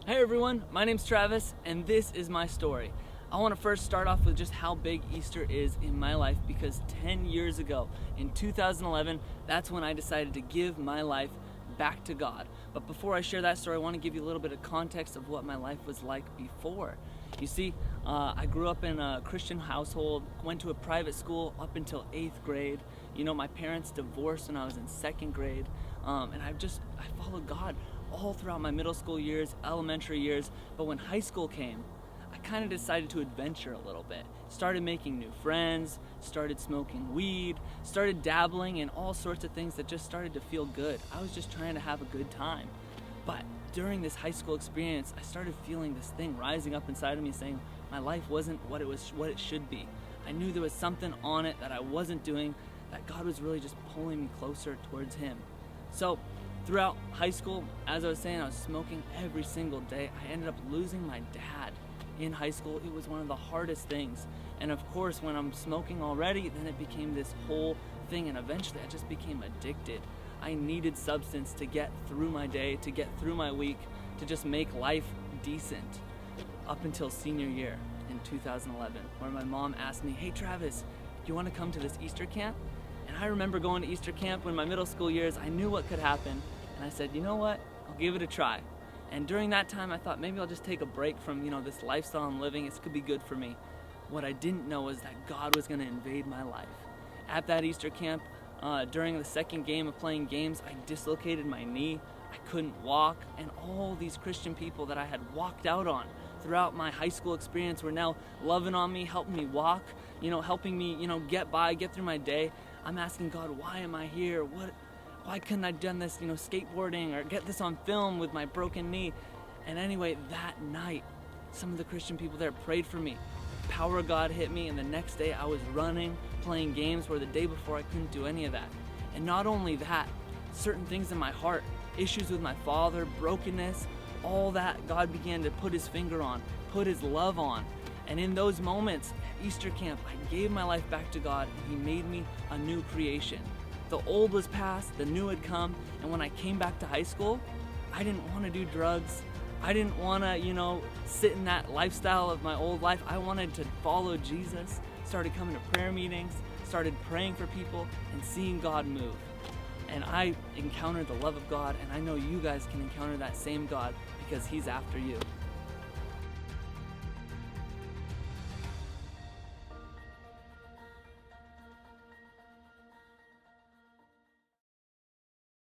Hey everyone, my name's Travis and this is my story. I want to first start off with just how big Easter is in my life because 10 years ago, in 2011, that's when I decided to give my life back to God. But before I share that story, I want to give you a little bit of context of what my life was like before. You see, I grew up in a Christian household, went to a private school up until 8th grade. You know, my parents divorced when I was in 2nd grade, and I followed God all throughout my middle school years, elementary years, but when high school came, I kind of decided to adventure a little bit. Started making new friends, started smoking weed, started dabbling in all sorts of things that just started to feel good. I was just trying to have a good time. But during this high school experience, I started feeling this thing rising up inside of me saying my life wasn't what it should be. I knew there was something on it that I wasn't doing, that God was really just pulling me closer towards Him. So throughout high school, as I was saying, I was smoking every single day. I ended up losing my dad in high school. It was one of the hardest things. And of course, when I'm smoking already, then it became this whole thing, and eventually I just became addicted. I needed substance to get through my day, to get through my week, to just make life decent. Up until senior year in 2011, where my mom asked me, "Hey Travis, do you want to come to this Easter camp?" And I remember going to Easter camp when my middle school years. I knew what could happen. And I said, you know what, I'll give it a try. And during that time, I thought maybe I'll just take a break from, this lifestyle I'm living. This could be good for me. What I didn't know was that God was going to invade my life. At that Easter camp, during the second game of playing games, I dislocated my knee. I couldn't walk. And all these Christian people that I had walked out on throughout my high school experience were now loving on me, helping me walk, helping me, get by, get through my day. I'm asking God, why am I here? Why couldn't I have done this, skateboarding or get this on film with my broken knee? And anyway, that night, some of the Christian people there prayed for me. The power of God hit me, and the next day I was running, playing games, where the day before I couldn't do any of that. And not only that, certain things in my heart, issues with my father, brokenness, all that God began to put His finger on, put His love on. And in those moments at Easter camp, I gave my life back to God, and He made me a new creation. The old was past, the new had come, and when I came back to high school, I didn't want to do drugs. I didn't want to, sit in that lifestyle of my old life. I wanted to follow Jesus, started coming to prayer meetings, started praying for people, and seeing God move. And I encountered the love of God, and I know you guys can encounter that same God because He's after you.